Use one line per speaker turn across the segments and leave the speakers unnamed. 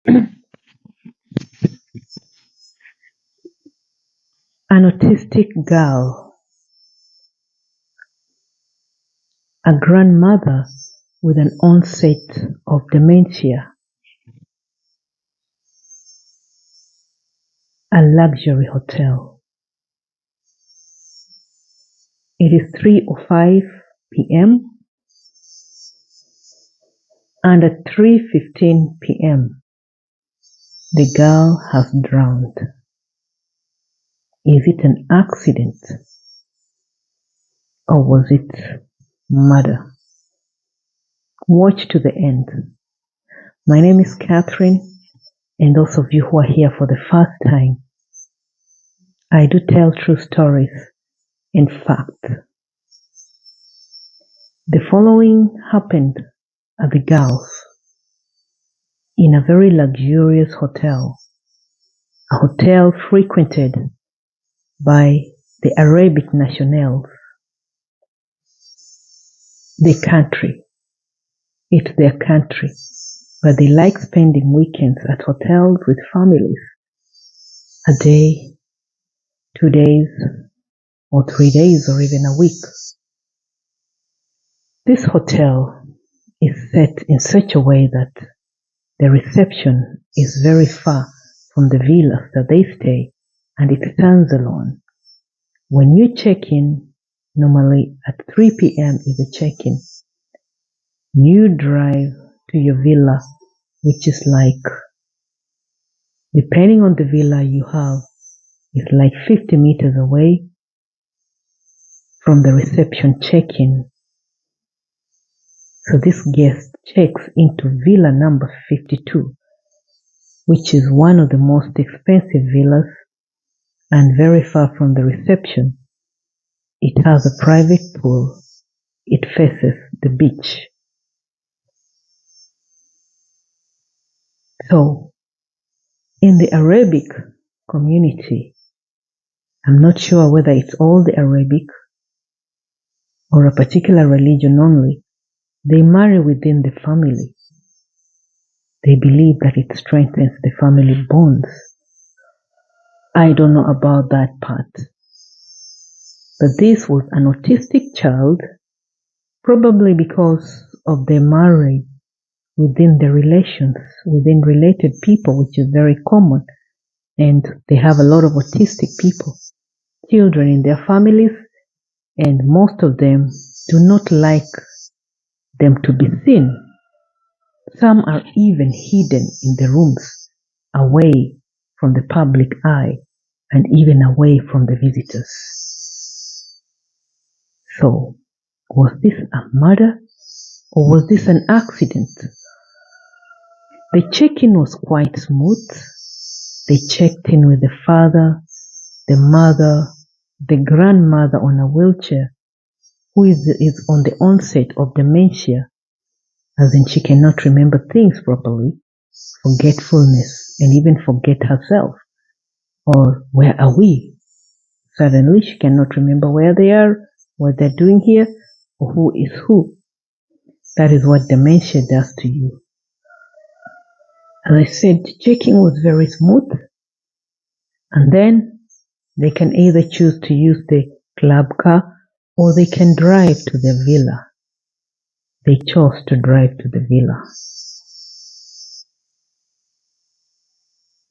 An autistic girl, a grandmother with an onset of dementia, a luxury hotel. It is 3:05 p.m. and at 3:15 p.m. the girl has drowned. Is it an accident or was it murder? Watch to the end. My name is Catherine, and those of you who are here for the first time, I do tell true stories and fact. The following happened at the Gulf in a very luxurious hotel, a hotel frequented by the Arabic nationals. It's their country, but they like spending weekends at hotels with families. A day, 2 days, or 3 days, or even a week. This hotel is set in such a way that the reception is very far from the villas that they stay, and it stands alone. When you check in, normally at 3 p.m. is the check-in. You drive to your villa, which is like, depending on the villa you have, it's like 50 meters away from the reception check-in. So this guest checks into villa number 52, which is one of the most expensive villas and very far from the reception. It has a private pool. It faces the beach. So, in the Arabic community, I'm not sure whether it's all the Arabic or a particular religion only, they marry within the family. They believe that it strengthens the family bonds. I don't know about that part. But this was an autistic child, probably because of their marriage within the relations, within related people, which is very common. And they have a lot of autistic people, children in their families, and most of them do not like them to be seen. Some are even hidden in the rooms, away from the public eye, and even away from the visitors. So, was this a murder or was this an accident? The check-in was quite smooth. They checked in with the father, the mother, the grandmother on a wheelchair, who is on the onset of dementia, as in she cannot remember things properly, forgetfulness, and even forget herself. Or where are we? Suddenly she cannot remember where they are, what they're doing here, or who is who. That is what dementia does to you. As I said, checking was very smooth, and then they can either choose to use the club car or they can drive to the villa. They chose to drive to the villa.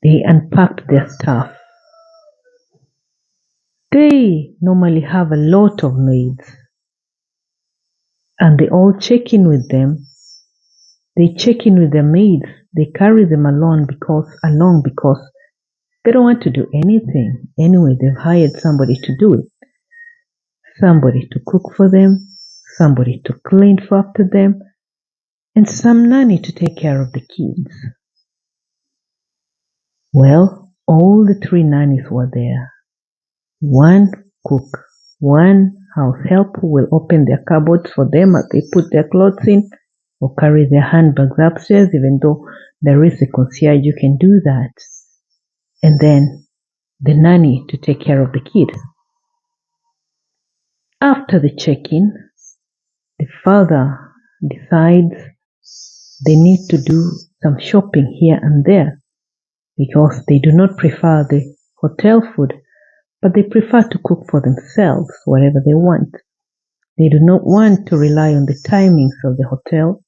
They unpacked their stuff. They normally have a lot of maids, and they all check in with them. They check in with their maids. They carry them along because they don't want to do anything. Anyway, they've hired somebody to do it. Somebody to cook for them, somebody to clean for after them, and some nanny to take care of the kids. Well, all the three nannies were there. One cook, one house help who will open their cupboards for them as they put their clothes in or carry their handbags upstairs, even though there is a concierge, you can do that. And then the nanny to take care of the kid. After the check-in, the father decides they need to do some shopping here and there because they do not prefer the hotel food, but they prefer to cook for themselves whatever they want. They do not want to rely on the timings of the hotel.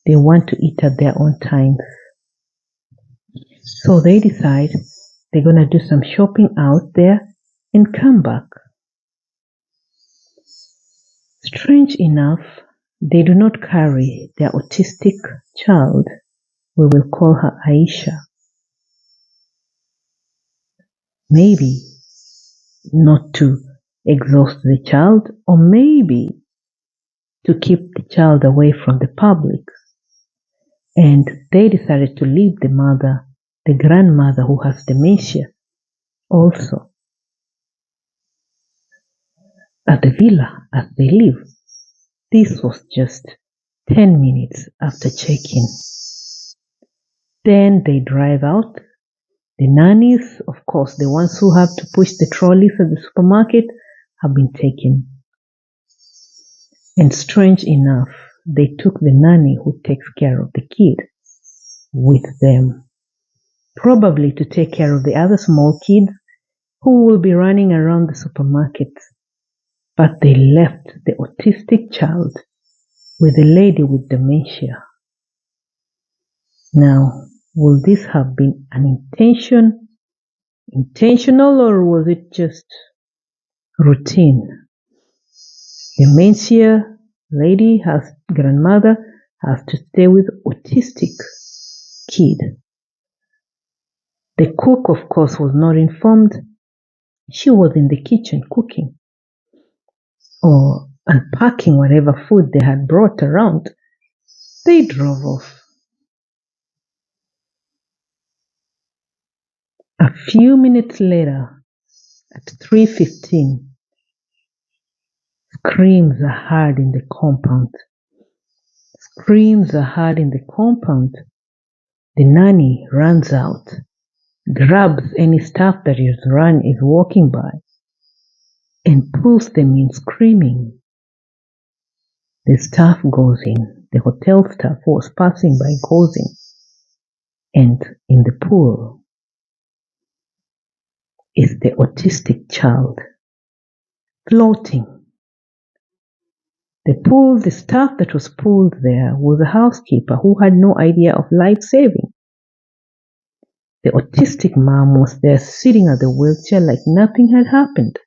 They want to eat at their own times. So they decide they're going to do some shopping out there and come back. Strange enough, they do not carry their autistic child. We will call her Aisha. Maybe not to exhaust the child, or maybe to keep the child away from the public. And they decided to leave the mother, the grandmother who has dementia, also at the villa as they live. This was just 10 minutes after check-in. Then they drive out. The nannies, of course, the ones who have to push the trolleys at the supermarket, have been taken. And strange enough, they took the nanny who takes care of the kid with them, probably to take care of the other small kids who will be running around the supermarket. But they left the autistic child with the lady with dementia. Now, will this have been an intentional, or was it just routine? Dementia lady grandmother has to stay with autistic kid. The cook, of course, was not informed. She was in the kitchen cooking or unpacking whatever food they had brought around. They drove off. A few minutes later, at 3:15, screams are heard in the compound. Screams are heard in the compound. The nanny runs out, grabs any staff that is walking by, and pulls them in screaming. The staff goes in. The hotel staff who was passing by goes in. And in the pool is the autistic child floating. The staff that was pulled there was a housekeeper who had no idea of life saving. The autistic mom was there sitting at the wheelchair like nothing had happened.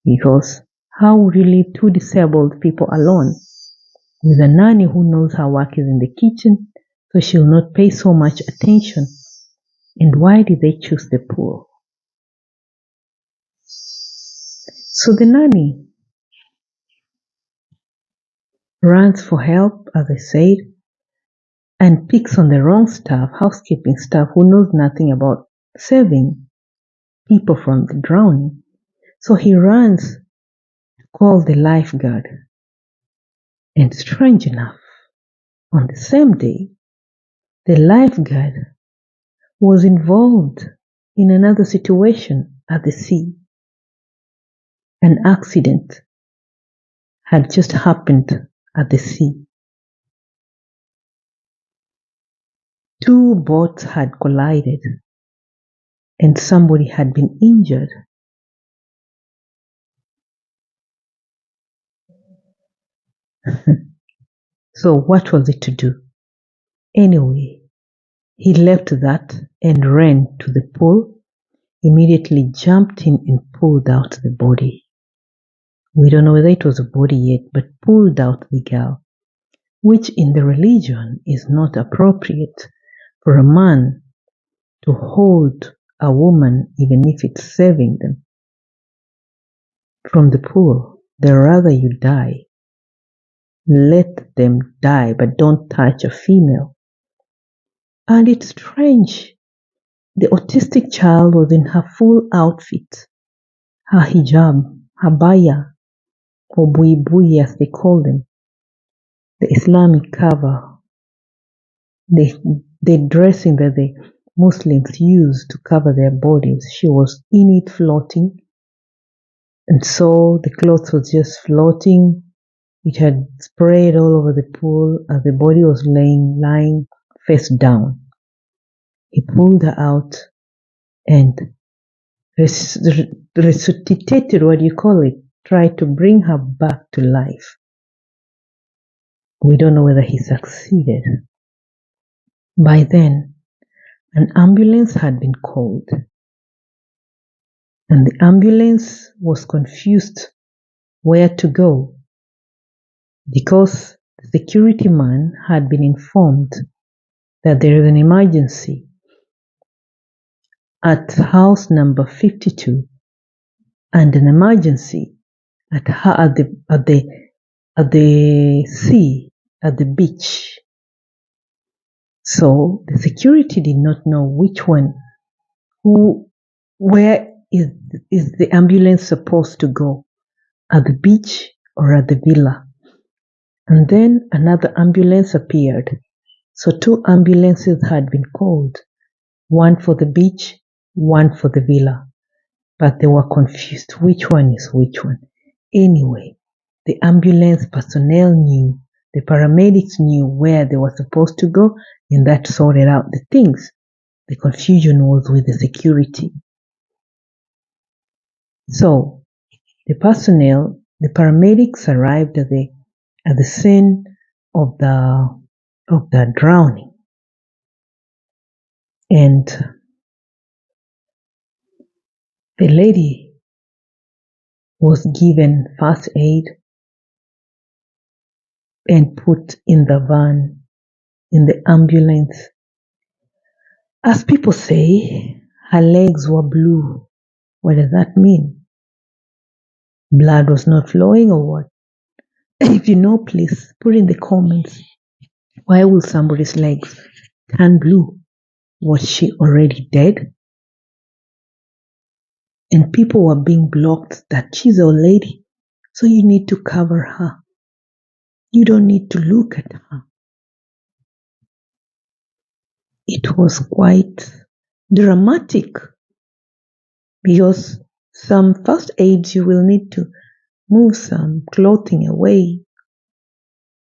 Because how would you leave two disabled people alone with a nanny who knows her work is in the kitchen, so she will not pay so much attention? And why did they choose the pool? So the nanny runs for help, as I said, and picks on the wrong staff, housekeeping staff, who knows nothing about saving people from the drowning. So he runs to call the lifeguard. And strange enough, on the same day, the lifeguard was involved in another situation at the sea. An accident had just happened at the sea. Two boats had collided and somebody had been injured. So what was it to do? Anyway, he left that and ran to the pool, immediately jumped in and pulled out the body. We don't know whether it was a body yet, but pulled out the girl, which in the religion is not appropriate for a man to hold a woman even if it's saving them from the pool. They'd rather you die. Let them die, but don't touch a female. And it's strange. The autistic child was in her full outfit, her hijab, her baya, or buibui as they call them, the Islamic cover, the dressing that the Muslims use to cover their bodies. She was in it floating, and so the clothes was just floating. It had sprayed all over the pool as the body was lying face down. He pulled her out and resuscitated, tried to bring her back to life. We don't know whether he succeeded. By then, an ambulance had been called, and the ambulance was confused where to go because the security man had been informed that there is an emergency at house number 52 and an emergency at the sea, at the beach. So the security did not know where is the ambulance supposed to go, at the beach or at the villa. And then another ambulance appeared. So 2 ambulances had been called, one for the beach, one for the villa. But they were confused which one is which one. Anyway, the ambulance personnel knew, the paramedics knew where they were supposed to go, and that sorted out the things. The confusion was with the security. So the paramedics arrived at the scene of the drowning, and the lady was given first aid and put in the van, in the ambulance. As people say, her legs were blue. What does that mean? Blood was not flowing or what? If you know, please put in the comments. Why will somebody's legs turn blue? Was she already dead? And people were being blocked that she's a lady, so you need to cover her. You don't need to look at her. It was quite dramatic because some first aids you will need to move some clothing away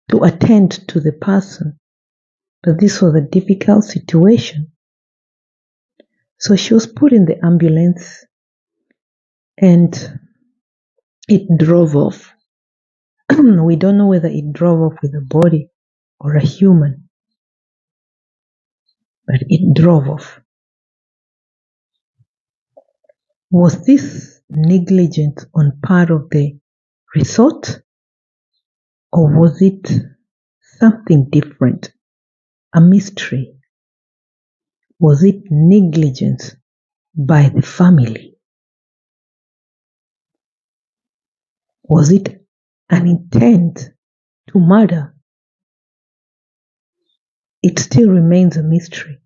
to attend to the person. But this was a difficult situation. So she was put in the ambulance and it drove off. We don't know whether it drove off with a body or a human, but it drove off. Was this negligence on part of the resort, or was it something different, a mystery? Was it negligence by the family? Was it an intent to murder? It still remains a mystery.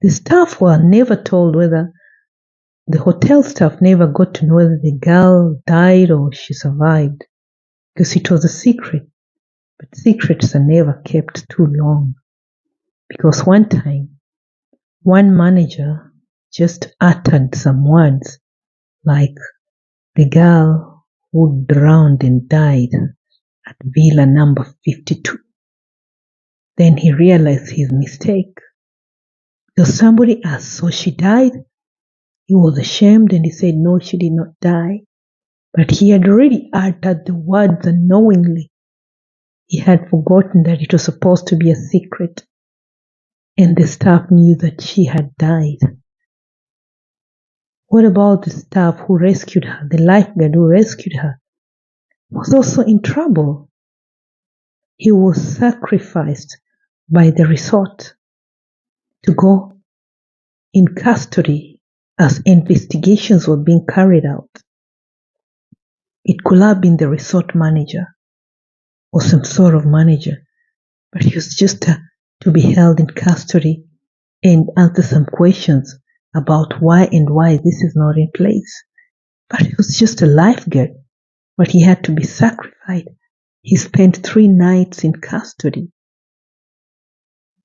The staff were never told whether the hotel staff never got to know whether the girl died or she survived, because it was a secret. But secrets are never kept too long. Because one time, one manager just uttered some words like, the girl who drowned and died at villa number 52. Then he realized his mistake. Because somebody asked, so she died? He was ashamed and he said, no, she did not die. But he had already uttered the words unknowingly. He had forgotten that it was supposed to be a secret. And the staff knew that she had died. What about the staff who rescued her? The lifeguard who rescued her was also in trouble. He was sacrificed by the resort to go in custody as investigations were being carried out. It could have been the resort manager or some sort of manager, but he was just to be held in custody and answer some questions about why this is not in place. But he was just a lifeguard, but he had to be sacrificed. He spent 3 nights in custody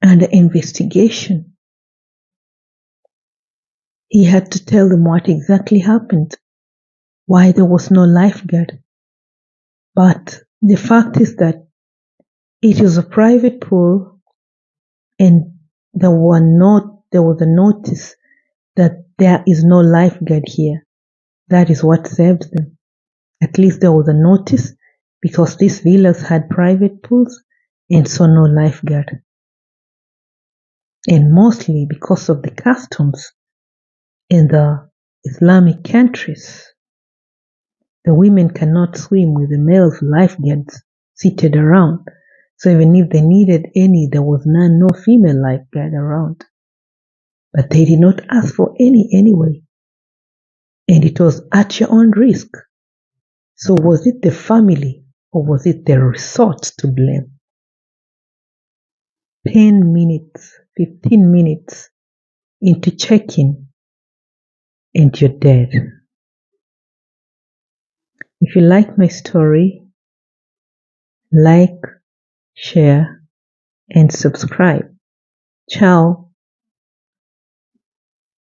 under investigation. He had to tell them what exactly happened, why there was no lifeguard. But the fact is that it was a private pool and there was a notice that there is no lifeguard here. That is what saved them. At least there was a notice, because these villas had private pools and so no lifeguard. And mostly because of the customs in the Islamic countries, the women cannot swim with the male lifeguards seated around. So even if they needed any, there was no female lifeguard around. But they did not ask for any anyway. And it was at your own risk. So was it the family or was it the resort to blame? 10 minutes, 15 minutes into check-in and you're dead. If you like my story, like, share, and subscribe. Ciao.